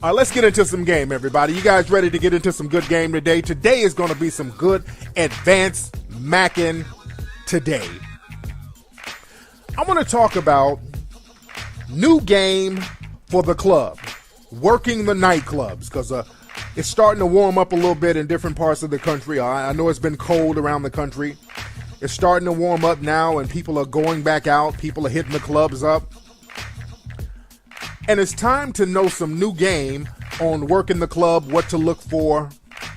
Let's get into some game, everybody. You guys ready to get into some good game today? Today is going to be some good advanced macking today. I want to talk about new game for the club, working the nightclubs, because it's starting to warm up a little bit in different parts of the country. I know it's been cold around the country. It's starting to warm up now, and people are going back out. People are hitting the clubs up. And it's time to know some new game on working the club, what to look for,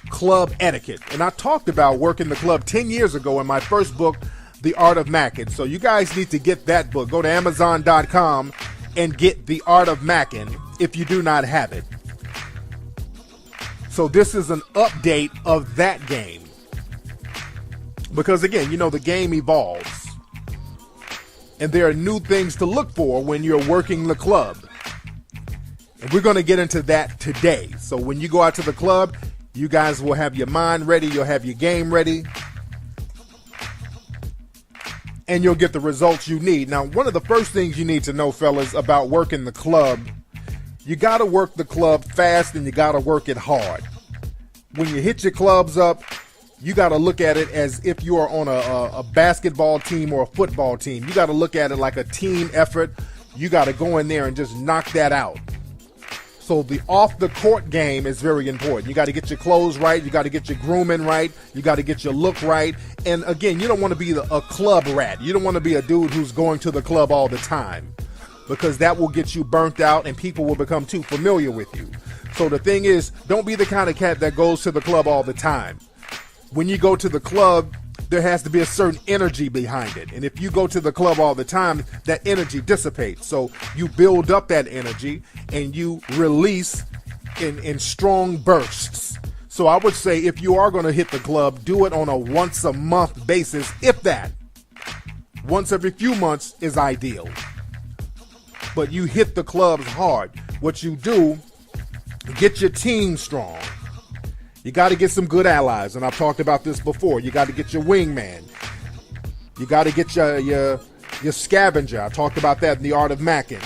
club etiquette. And I talked about working the club 10 years ago in my first book, The Art of Macking. So you guys need to get that book. Go to Amazon.com and get The Art of Macking if you do not have it. So this is an update of that game. Because again, you know, the game evolves. And there are new things to look for when you're working the club. And we're going to get into that today. So when you go out to the club, you guys will have your mind ready. You'll have your game ready. And you'll get the results you need. Now, one of the first things you need to know, fellas, about working the club, you got to work the club fast and you got to work it hard. When you hit your clubs up, you got to look at it as if you are on a basketball team or a football team. You got to look at it like a team effort. You got to go in there and just knock that out. So the off-the-court game is very important. You got to get your clothes right. You got to get your grooming right. You got to get your look right. And again, you don't want to be a club rat. You don't want to be a dude who's going to the club all the time, because that will get you burnt out and people will become too familiar with you. So the thing is, don't be the kind of cat that goes to the club all the time. When you go to the club, there has to be a certain energy behind it. And if you go to the club all the time, that energy dissipates. So you build up that energy and you release in strong bursts. So I would say if you are going to hit the club, do it on a once a month basis, if that. Once every few months is ideal. But you hit the clubs hard. What you do, get your team strong. You got to get some good allies, and I've talked about this before. You got to get your wingman. You got to get your scavenger. I talked about that in The Art of Macking.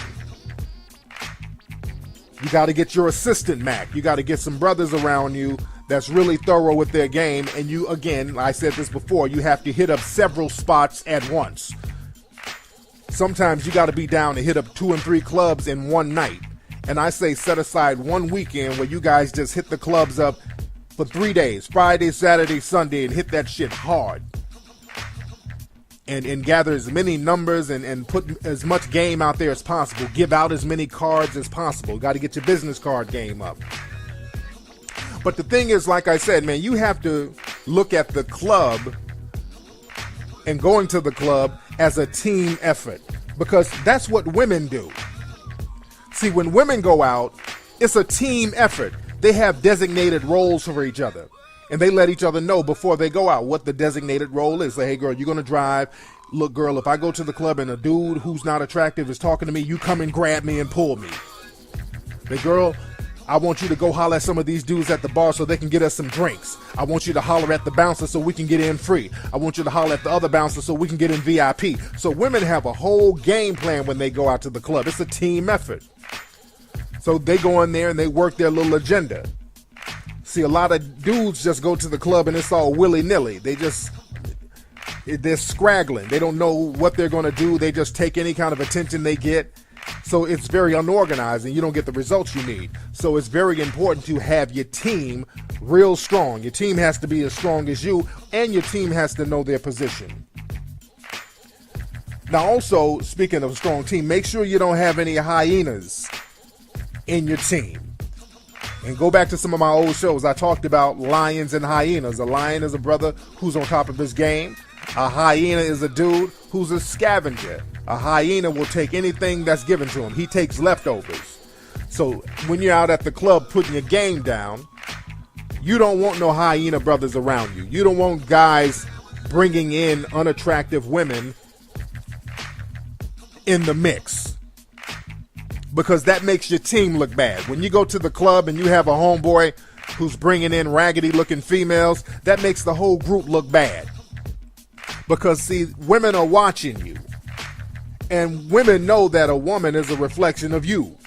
You got to get your assistant Mac. You got to get some brothers around you that's really thorough with their game. And you, again, I said this before, you have to hit up several spots at once. Sometimes you got to be down to hit up 2 and 3 clubs in one night. And I say set aside one weekend where you guys just hit the clubs up for 3 days, Friday, Saturday, Sunday, and hit that shit hard. And gather as many numbers and put as much game out there as possible. Give out as many cards as possible. Got to get your business card game up. But the thing is, like I said, man, you have to look at the club and going to the club as a team effort, because that's what women do. See, when women go out, it's a team effort. They have designated roles for each other, and they let each other know before they go out what the designated role is. Like, hey, girl, you're going to drive. Look, girl, if I go to the club and a dude who's not attractive is talking to me, you come and grab me and pull me. Hey, girl, I want you to go holler at some of these dudes at the bar so they can get us some drinks. I want you to holler at the bouncer so we can get in free. I want you to holler at the other bouncer so we can get in VIP. So women have a whole game plan when they go out to the club. It's a team effort. So they go in there and they work their little agenda. See, a lot of dudes just go to the club and it's all willy-nilly. They're scraggling. They don't know what they're going to do. They just take any kind of attention they get. So it's very unorganized and you don't get the results you need. So it's very important to have your team real strong. Your team has to be as strong as you, and your team has to know their position. Now also, speaking of a strong team, make sure you don't have any hyenas in your team. And go back to some of my old shows. I talked about lions and hyenas. A lion is a brother who's on top of his game. A hyena is a dude who's a scavenger. A hyena will take anything that's given to him. He takes leftovers. So when you're out at the club putting your game down, you don't want no hyena brothers around you. You don't want guys bringing in unattractive women in the mix, because that makes your team look bad. When you go to the club and you have a homeboy who's bringing in raggedy looking females, that makes the whole group look bad. Because see, women are watching you, and women know that a woman is a reflection of you.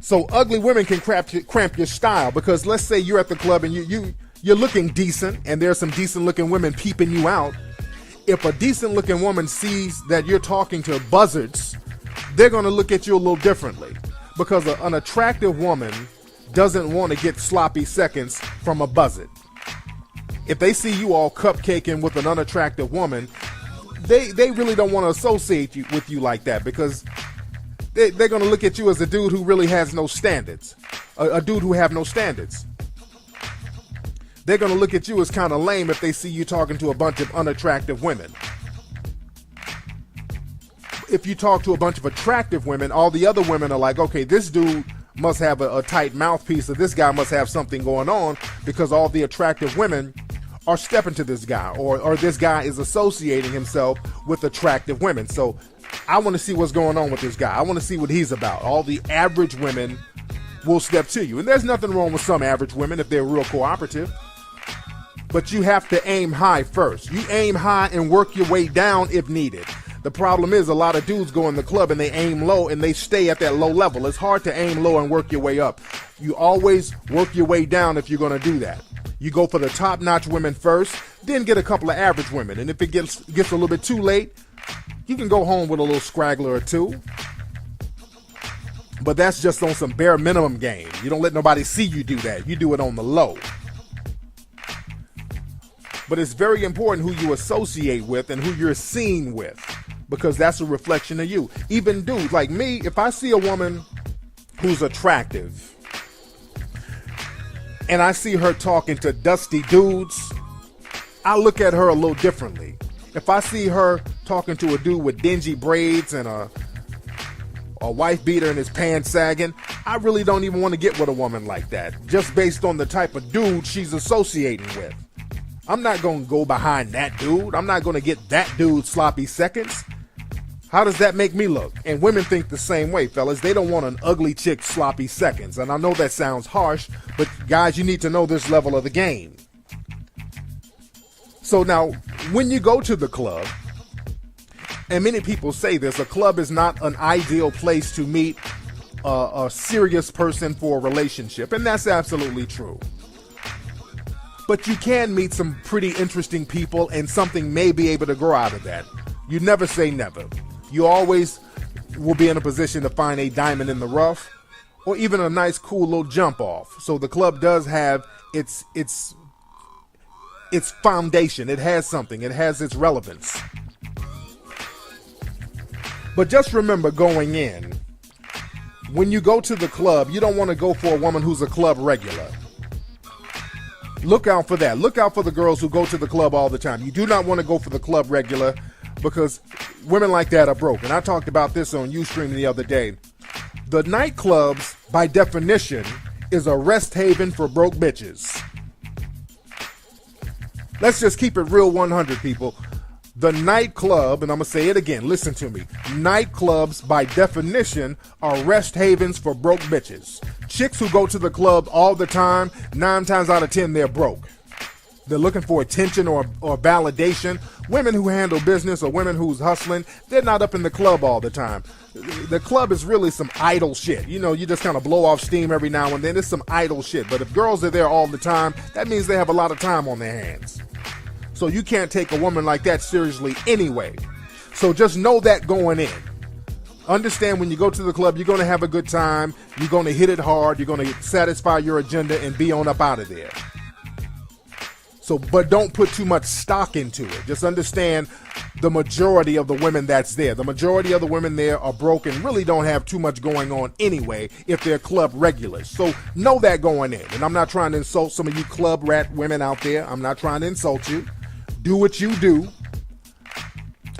So ugly women can cramp your style, because let's say you're at the club and you're looking decent, and there's some decent looking women peeping you out. If a decent looking woman sees that you're talking to buzzards, they're going to look at you a little differently, because an attractive woman doesn't want to get sloppy seconds from a buzzard. If they see you all cupcaking with an unattractive woman, they really don't want to associate with you like that, because they're going to look at you as a dude who really has no standards, a dude who have no standards. They're going to look at you as kind of lame if they see you talking to a bunch of unattractive women. If you talk to a bunch of attractive women, all the other women are like, okay, this dude must have a tight mouthpiece, or this guy must have something going on, because all the attractive women are stepping to this guy, or this guy is associating himself with attractive women. So I want to see what's going on with this guy. I want to see what he's about. All the average women will step to you. And there's nothing wrong with some average women if they're real cooperative. But you have to aim high first. You aim high and work your way down if needed. The problem is a lot of dudes go in the club and they aim low and they stay at that low level. It's hard to aim low and work your way up. You always work your way down if you're going to do that. You go for the top-notch women first, then get a couple of average women. And if it gets a little bit too late, you can go home with a little scraggler or two. But that's just on some bare minimum game. You don't let nobody see you do that. You do it on the low. But it's very important who you associate with and who you're seen with, because that's a reflection of you. Even dudes like me, if I see a woman who's attractive and I see her talking to dusty dudes, I look at her a little differently. If I see her talking to a dude with dingy braids and a wife beater and his pants sagging, I really don't even want to get with a woman like that, just based on the type of dude she's associating with. I'm not going to go behind that dude. I'm not going to get that dude sloppy seconds. How does that make me look? And women think the same way, fellas. They don't want an ugly chick sloppy seconds. And I know that sounds harsh, but guys, you need to know this level of the game. So now, when you go to the club, and many people say this, a club is not an ideal place to meet a serious person for a relationship. And that's absolutely true. But you can meet some pretty interesting people, and something may be able to grow out of that. You never say never. You always will be in a position to find a diamond in the rough, or even a nice, cool little jump off. So the club does have its foundation. It has something. It has its relevance. But just remember, going in, when you go to the club, you don't want to go for a woman who's a club regular. Look out for that. Look out for the girls who go to the club all the time. You do not want to go for the club regular, because women like that are broke. And I talked about this on Ustream the other day. The nightclubs, by definition, is a rest haven for broke bitches. Let's just keep it real 100, people. The nightclub, and I'm going to say it again, listen to me. Nightclubs, by definition, are rest havens for broke bitches. Chicks who go to the club all the time, 9 times out of 10, they're broke. They're looking for attention or validation. Women who handle business or women who's hustling, they're not up in the club all the time. The club is really some idle shit. You know, you just kind of blow off steam every now and then. It's some idle shit. But if girls are there all the time, that means they have a lot of time on their hands. So you can't take a woman like that seriously anyway. So just know that going in. Understand, when you go to the club, you're going to have a good time. You're going to hit it hard. You're going to satisfy your agenda and be on up out of there. So, but don't put too much stock into it. Just understand the majority of the women that's there. The majority of the women there are broke and really don't have too much going on anyway if they're club regulars. So know that going in. And I'm not trying to insult some of you club rat women out there. I'm not trying to insult you. Do what you do.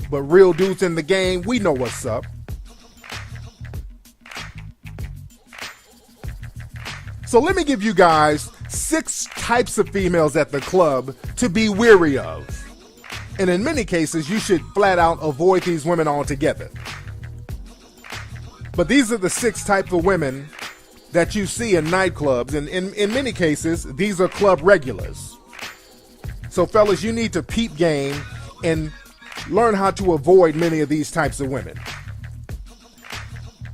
But real dudes in the game, we know what's up. So let me give you guys 6 types of females at the club to be weary of. And in many cases, you should flat out avoid these women altogether. But these are the 6 types of women that you see in nightclubs. And in many cases, these are club regulars. So fellas, you need to peep game and learn how to avoid many of these types of women.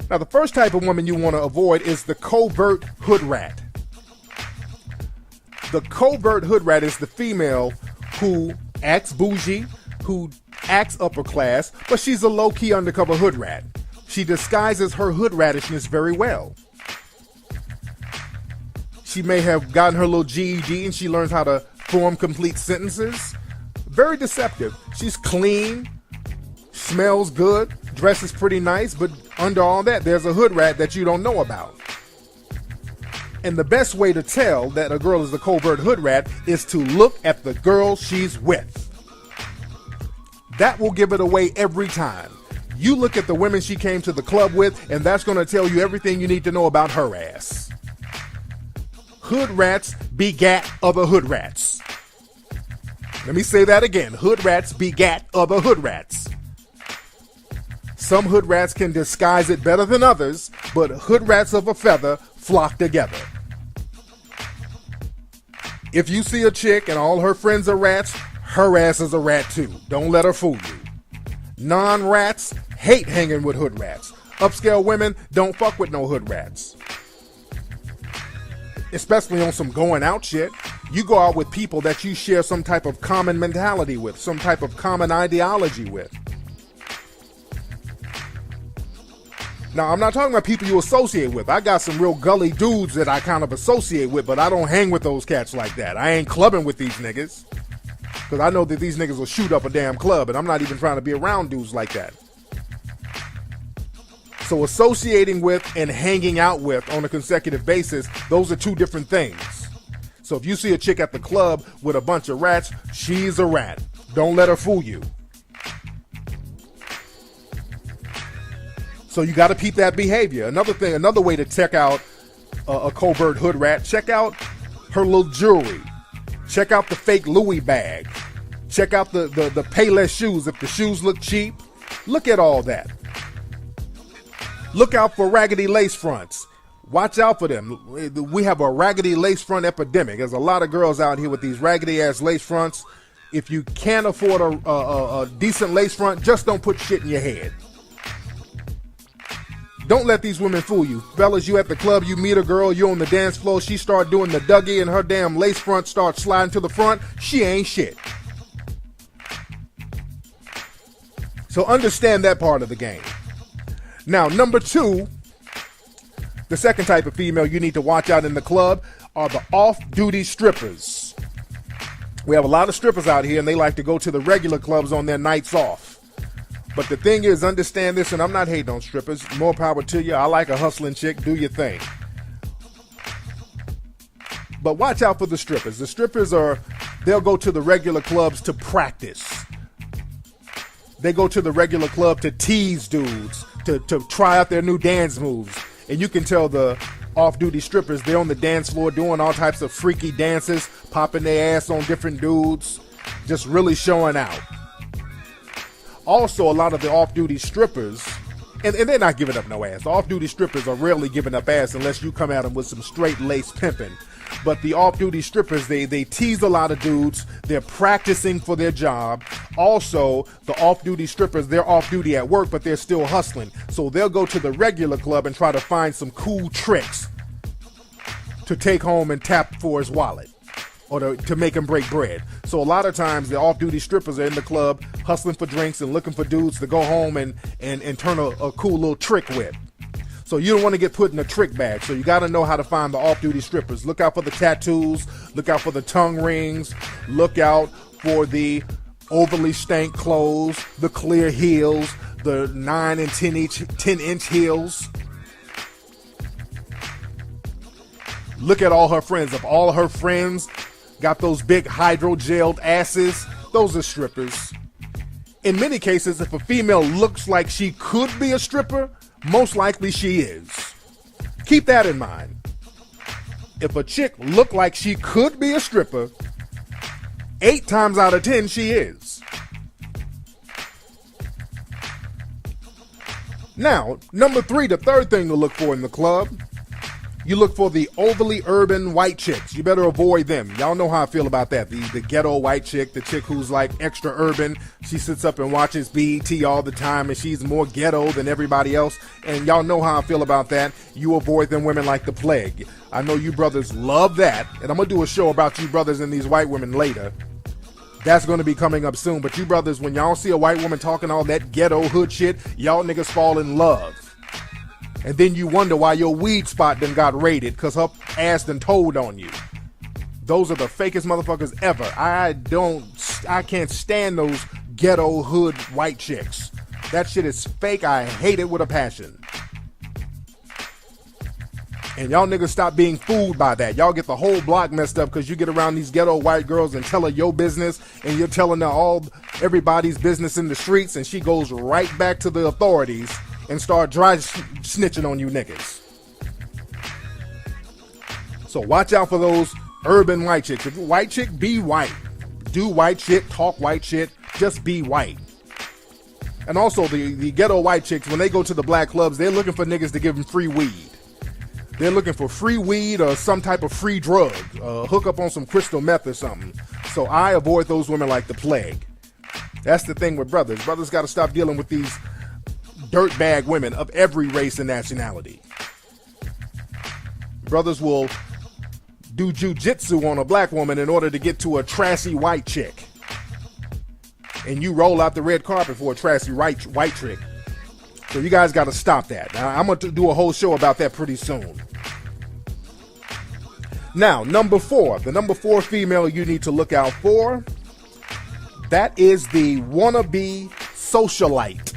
Now, the first type of woman you want to avoid is the covert hood rat. The covert hood rat is the female who acts bougie, who acts upper class, but she's a low-key undercover hood rat. She disguises her hood ratishness very well. She may have gotten her little GED and she learns how to form complete sentences. Very deceptive. She's clean, smells good, dresses pretty nice, but under all that, there's a hood rat that you don't know about. And the best way to tell that a girl is a covert hood rat is to look at the girl she's with. That will give it away every time. You look at the women she came to the club with, and that's going to tell you everything you need to know about her ass. Hood rats begat other hood rats. Let me say that again. Hood rats begat other hood rats. Some hood rats can disguise it better than others, but hood rats of a feather flock together. If you see a chick and all her friends are rats, her ass is a rat too. Don't let her fool you. Non-rats hate hanging with hood rats. Upscale women don't fuck with no hood rats. Especially on some going out shit. You go out with people that you share some type of common mentality with, some type of common ideology with. Now, I'm not talking about people you associate with. I got some real gully dudes that I kind of associate with, but I don't hang with those cats like that. I ain't clubbing with these niggas. Because I know that these niggas will shoot up a damn club, and I'm not even trying to be around dudes like that. So associating with and hanging out with on a consecutive basis, those are two different things. So if you see a chick at the club with a bunch of rats, she's a rat. Don't let her fool you. So you got to peep that behavior. Another way to check out a covert hood rat, check out her little jewelry. Check out the fake Louis bag. Check out the Payless shoes. If the shoes look cheap, look at all that. Look out for raggedy lace fronts. Watch out for them. We have a raggedy lace front epidemic. There's a lot of girls out here with these raggedy ass lace fronts. If you can't afford a decent lace front, just don't put shit in your head. Don't let these women fool you. Fellas, you at the club, you meet a girl, you on the dance floor, she start doing the Dougie and her damn lace front starts sliding to the front. She ain't shit. So understand that part of the game. Now, number two, the second type of female you need to watch out in the club are the off-duty strippers. We have a lot of strippers out here and they like to go to the regular clubs on their nights off. But the thing is, understand this, and I'm not hating on strippers. More power to you. I like a hustling chick. Do your thing. But watch out for the strippers. The strippers they'll go to the regular clubs to practice. They go to the regular club to tease dudes, to try out their new dance moves. And you can tell the off-duty strippers, they're on the dance floor doing all types of freaky dances, popping their ass on different dudes, just really showing out. Also, a lot of the off-duty strippers, and they're not giving up no ass. The off-duty strippers are rarely giving up ass unless you come at them with some straight lace pimping. But the off-duty strippers, they tease a lot of dudes. They're practicing for their job. Also, the off-duty strippers, they're off-duty at work, but they're still hustling. So they'll go to the regular club and try to find some cool tricks to take home and tap for his wallet, or to make him break bread. So a lot of times the off-duty strippers are in the club hustling for drinks and looking for dudes to go home and turn a cool little trick with. So you don't want to get put in a trick bag. So you got to know how to find the off-duty strippers. Look out for the tattoos. Look out for the tongue rings. Look out for the overly stank clothes, the clear heels, the 9 and 10-inch heels. Look at all her friends. If all her friends got those big hydrogelled asses, those are strippers. In many cases, if a female looks like she could be a stripper, most likely she is. Keep that in mind. If a chick looked like she could be a stripper, 8 times out of 10 she is. Now, number 3, the third thing to look for in the club, You look for the overly urban white chicks. You better avoid them. Y'all know how I feel about that. The ghetto white chick, the chick who's like extra urban. She sits up and watches BET all the time, and she's more ghetto than everybody else. And y'all know how I feel about that. You avoid them women like the plague. I know you brothers love that. And I'm going to do a show about you brothers and these white women later. That's going to be coming up soon. But you brothers, when y'all see a white woman talking all that ghetto hood shit, y'all niggas fall in love. And then you wonder why your weed spot done got raided because her ass done told on you. Those are the fakest motherfuckers ever. I can't stand those ghetto hood white chicks. That shit is fake. I hate it with a passion. And y'all niggas stop being fooled by that. Y'all get the whole block messed up because you get around these ghetto white girls and tell her your business, and you're telling her everybody's business in the streets, and she goes right back to the authorities and start dry snitching on you niggas. So watch out for those urban white chicks. If you're white chick, be white. Do white shit, talk white shit, just be white. And also the ghetto white chicks, when they go to the black clubs, they're looking for niggas to give them free weed. They're looking for free weed or some type of free drug, hook up on some crystal meth or something. So I avoid those women like the plague. That's the thing with brothers. Brothers got to stop dealing with these dirtbag women of every race and nationality. Brothers will do jujitsu on a black woman in order to get to a trashy white chick. And you roll out the red carpet for a trashy white chick. So you guys got to stop that. Now, I'm going to do a whole show about that pretty soon. Now, number 4. The number 4 female you need to look out for. That is the wannabe socialite.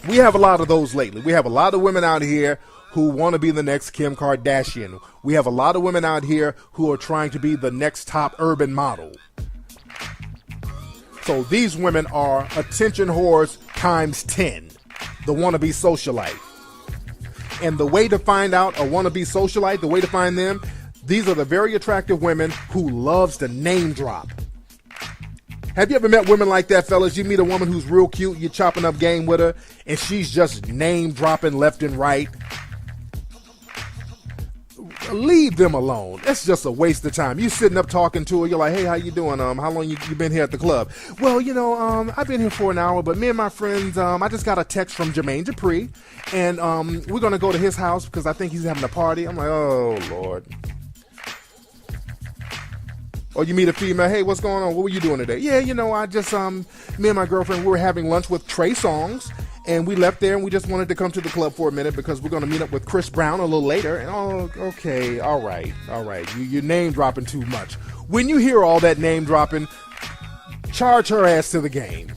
We have a lot of those lately. We have a lot of women out here who want to be the next Kim Kardashian. We have a lot of women out here who are trying to be the next top urban model. So these women are attention whores times 10. The wannabe socialite. And the way to find out a wannabe socialite, the way to find them, these are the very attractive women who loves to name drop. Have you ever met women like that, fellas? You meet a woman who's real cute, you're chopping up game with her, and she's just name dropping left and right. Leave them alone. It's just a waste of time. You sitting up talking to her, you're like, hey, how you doing? How long you been here at the club? Well, I've been here for an hour, but me and my friends, I just got a text from Jermaine Dupree, and we're gonna go to his house because I think he's having a party. I'm like, oh Lord. Or you meet a female, hey, what's going on? What were you doing today? Yeah, I just, me and my girlfriend, we were having lunch with Trey Songz, and we left there and we just wanted to come to the club for a minute because we're going to meet up with Chris Brown a little later. And okay, all right. You're name dropping too much. When you hear all that name dropping, charge her ass to the game.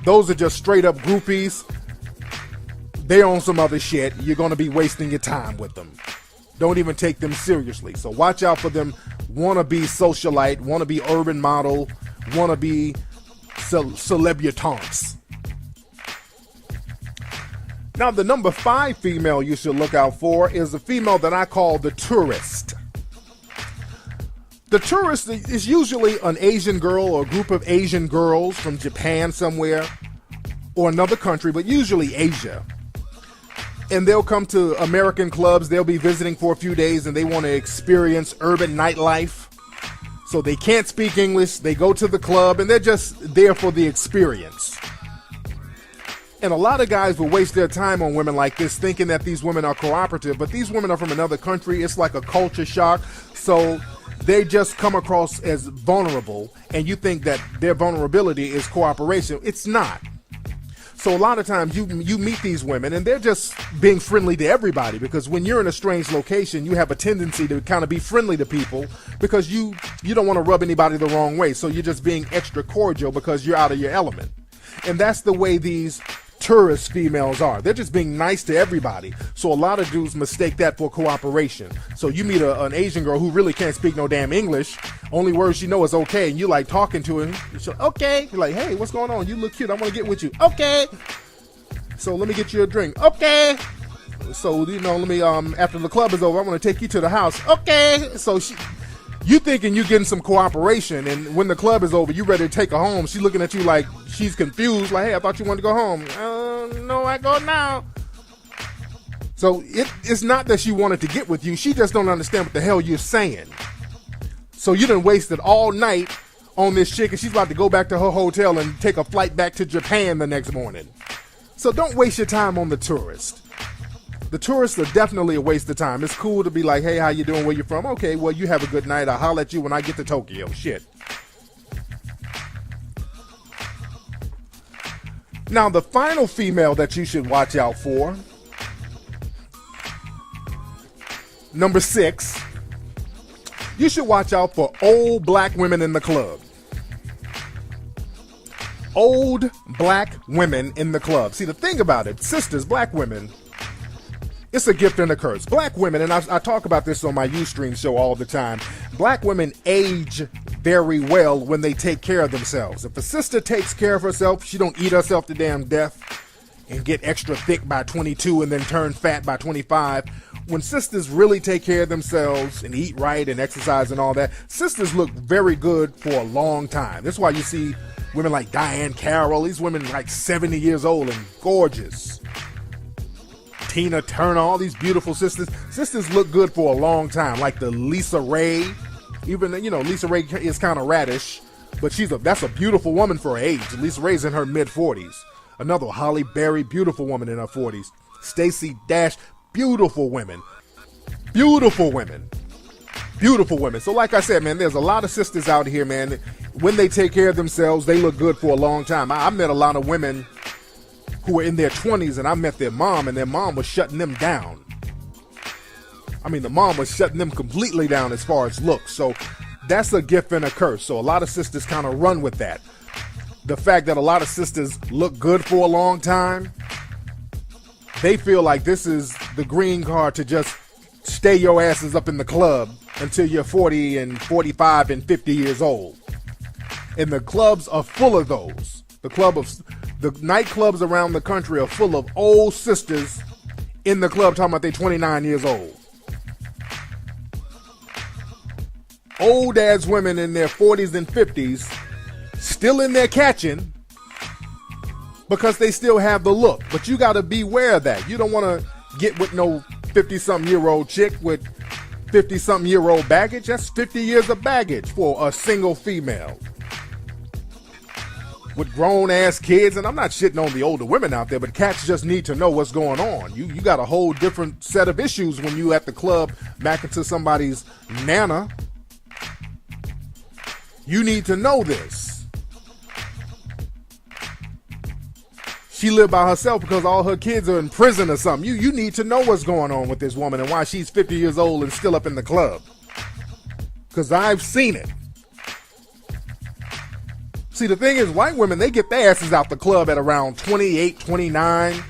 Those are just straight up groupies. They're on some other shit. You're going to be wasting your time with them. Don't even take them seriously. So watch out for them wannabe socialite, wannabe urban model, wannabe celebritantes. Now, the number 5 female you should look out for is a female that I call the tourist. The tourist is usually an Asian girl or a group of Asian girls from Japan somewhere or another country, but usually Asia. And they'll come to American clubs. They'll be visiting for a few days and they want to experience urban nightlife. So they can't speak English. They go to the club and they're just there for the experience. And a lot of guys will waste their time on women like this thinking that these women are cooperative, but these women are from another country. It's like a culture shock. So they just come across as vulnerable and you think that their vulnerability is cooperation. It's not. So a lot of times you meet these women and they're just being friendly to everybody because when you're in a strange location, you have a tendency to kind of be friendly to people because you don't want to rub anybody the wrong way. So you're just being extra cordial because you're out of your element. And that's the way these tourist females are. They're just being nice to everybody. So a lot of dudes mistake that for cooperation. So you meet an Asian girl who really can't speak no damn English. Only word she knows is okay. And you like talking to her. She's like, okay. You're like, hey, what's going on? You look cute. I want to get with you. Okay. So let me get you a drink. Okay. So, let me, after the club is over, I want to take you to the house. Okay. So you thinking you getting some cooperation, and when the club is over, you ready to take her home. She's looking at you like she's confused, like, hey, I thought you wanted to go home. No, I go now. So it's not that she wanted to get with you. She just don't understand what the hell you're saying. So you done wasted all night on this chick, and she's about to go back to her hotel and take a flight back to Japan the next morning. So don't waste your time on the tourist. The tourists are definitely a waste of time. It's cool to be like, hey, how you doing? Where you from? Okay, well, you have a good night. I'll holler at you when I get to Tokyo. Shit. Now, the final female that you should watch out for, number 6, you should watch out for old black women in the club. Old black women in the club. See, the thing about it, sisters, black women, it's a gift and a curse. Black women, and I talk about this on my Ustream show all the time, black women age very well when they take care of themselves. If a sister takes care of herself, she don't eat herself to damn death and get extra thick by 22 and then turn fat by 25. When sisters really take care of themselves and eat right and exercise and all that, sisters look very good for a long time. That's why you see women like Diane Carroll, these women like 70 years old and gorgeous. Tina Turner, all these beautiful sisters. Sisters look good for a long time, like the Lisa Ray. Even, Lisa Ray is kind of radish, but that's a beautiful woman for her age. Lisa Ray's in her mid-40s. Another Holly Berry, beautiful woman in her 40s. Stacey Dash, beautiful women. Beautiful women. Beautiful women. So like I said, man, there's a lot of sisters out here, man. When they take care of themselves, they look good for a long time. I met a lot of women who were in their 20s, and I met their mom, and their mom was shutting them down. I mean, the mom was shutting them completely down as far as looks. So that's a gift and a curse. So a lot of sisters kind of run with that. The fact that a lot of sisters look good for a long time, they feel like this is the green card to just stay your asses up in the club until you're 40 and 45 and 50 years old. And the clubs are full of those. The nightclubs around the country are full of old sisters in the club talking about they're 29 years old. Old ass women in their 40s and 50s still in there catching because they still have the look. But you got to beware of that. You don't want to get with no 50-something-year-old chick with 50-something-year-old baggage. That's 50 years of baggage for a single female. With grown-ass kids, and I'm not shitting on the older women out there, but cats just need to know what's going on. You got a whole different set of issues when you at the club back into somebody's nana. You need to know this. She lived by herself because all her kids are in prison or something. You need to know what's going on with this woman and why she's 50 years old and still up in the club. Because I've seen it. See, the thing is, white women, they get their asses out the club at around 28, 29.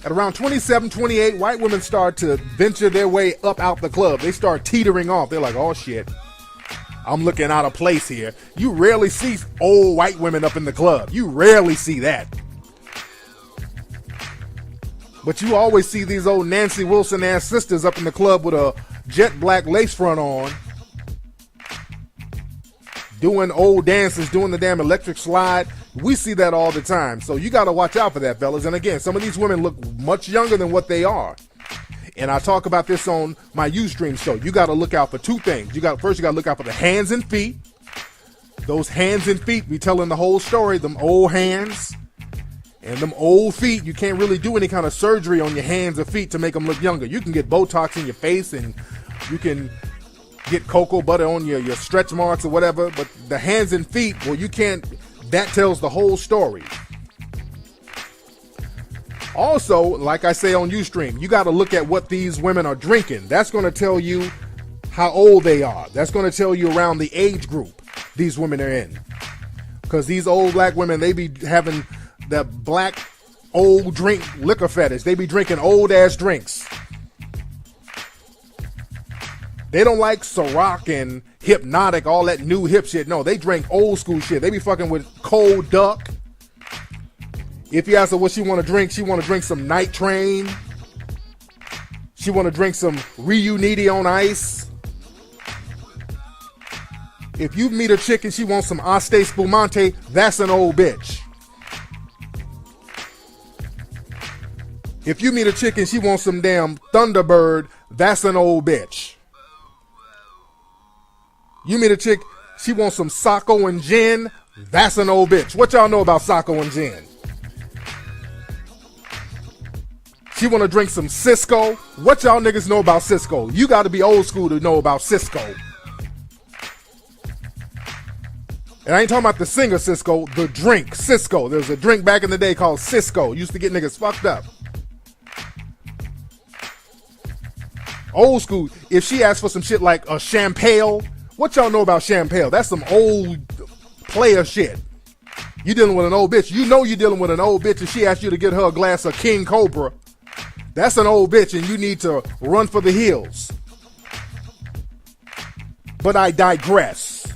At around 27, 28, white women start to venture their way up out the club. They start teetering off. They're like, oh shit, I'm looking out of place here. You rarely see old white women up in the club. You rarely see that. But you always see these old Nancy Wilson ass sisters up in the club with a jet black lace front on, doing old dances, doing the damn electric slide. We see that all the time. So you got to watch out for that, fellas. And again, some of these women look much younger than what they are. And I talk about this on my Ustream show. You got to look out for two things. First, you got to look out for the hands and feet. Those hands and feet be telling the whole story. Them old hands and them old feet. You can't really do any kind of surgery on your hands or feet to make them look younger. You can get Botox in your face and you can get cocoa butter on your stretch marks or whatever. But the hands and feet, well, you can't. That tells the whole story. Also, like I say on Ustream, you got to look at what these women are drinking. That's going to tell you how old they are. That's going to tell you around the age group these women are in. Because these old black women, they be having the black old drink liquor fetish. They be drinking old ass drinks. They don't like Ciroc and Hypnotic, all that new hip shit. No, they drink old school shit. They be fucking with Cold Duck. If you ask her what she want to drink some Night Train. She want to drink some Reuniti on ice. If you meet a chick and she wants some Asti Spumante, that's an old bitch. If you meet a chick and she wants some damn Thunderbird, that's an old bitch. You meet a chick, she wants some Sacco and gin, that's an old bitch. What y'all know about Sacco and gin? She want to drink some Cisco. What y'all niggas know about Cisco? You got to be old school to know about Cisco. And I ain't talking about the singer Cisco, the drink Cisco. There was a drink back in the day called Cisco. Used to get niggas fucked up. Old school. If she asks for some shit like a champagne, what y'all know about champagne? That's some old player shit. You dealing with an old bitch. You know you dealing with an old bitch if she asks you to get her a glass of King Cobra. That's an old bitch and you need to run for the hills. But I digress.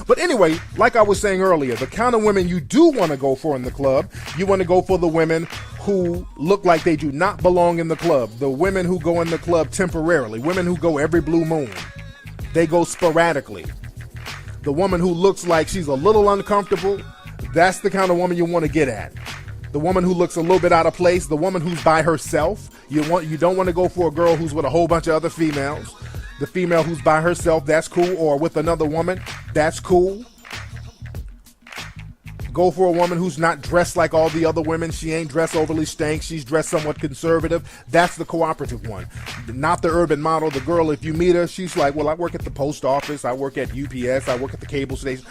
But anyway, like I was saying earlier, the kind of women you do want to go for in the club, you want to go for the women who look like they do not belong in the club. The women who go in the club temporarily. Women who go every blue moon. They go sporadically. The woman who looks like she's a little uncomfortable, that's the kind of woman you want to get at. The woman who looks a little bit out of place, the woman who's by herself. You don't want to go for a girl who's with a whole bunch of other females. The female who's by herself, that's cool, or with another woman, that's cool. Go for a woman who's not dressed like all the other women. She ain't dressed overly stank. She's dressed somewhat conservative. That's the cooperative one. Not the urban model. The girl, if you meet her, she's like, well, I work at the post office. I work at UPS. I work at the cable station.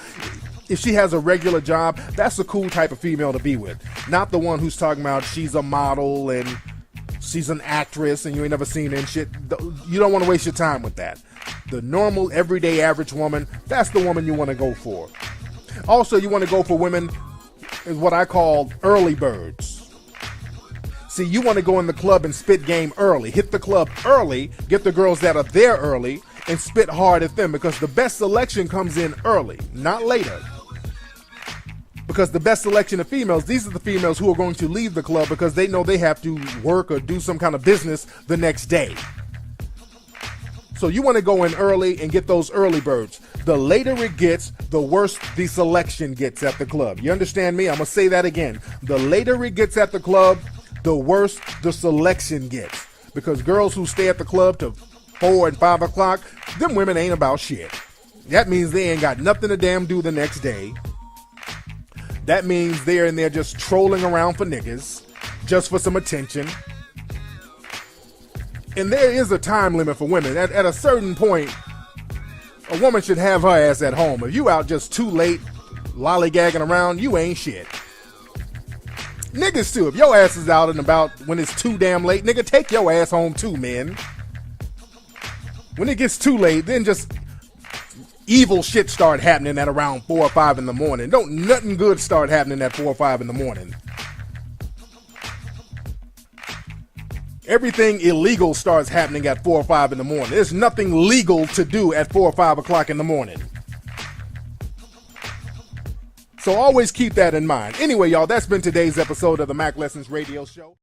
If she has a regular job, that's a cool type of female to be with. Not the one who's talking about she's a model and she's an actress and you ain't never seen her and shit. You don't want to waste your time with that. The normal, everyday, average woman, that's the woman you want to go for. Also, you want to go for women, is what I call early birds. See, you want to go in the club and spit game early. Hit the club early, get the girls that are there early, and spit hard at them, because the best selection comes in early, not later. Because the best selection of females, these are the females who are going to leave the club because they know they have to work or do some kind of business the next day. So you want to go in early and get those early birds. The later it gets, the worse the selection gets at the club. You understand me? I'm going to say that again. The later it gets at the club, the worse the selection gets. Because girls who stay at the club till 4 and 5 o'clock, them women ain't about shit. That means they ain't got nothing to damn do the next day. That means they're in there just trolling around for niggas, just for some attention. And there is a time limit for women. At a certain point, a woman should have her ass at home. If you out just too late, lollygagging around, you ain't shit. Niggas too, if your ass is out and about when it's too damn late, nigga, take your ass home too, man. When it gets too late, then just evil shit start happening at around 4 or 5 in the morning. Don't nothing good start happening at 4 or 5 in the morning. Everything illegal starts happening at 4 or 5 in the morning. There's nothing legal to do at 4 or 5 o'clock in the morning. So always keep that in mind. Anyway, y'all, that's been today's episode of the Mac Lessons Radio Show.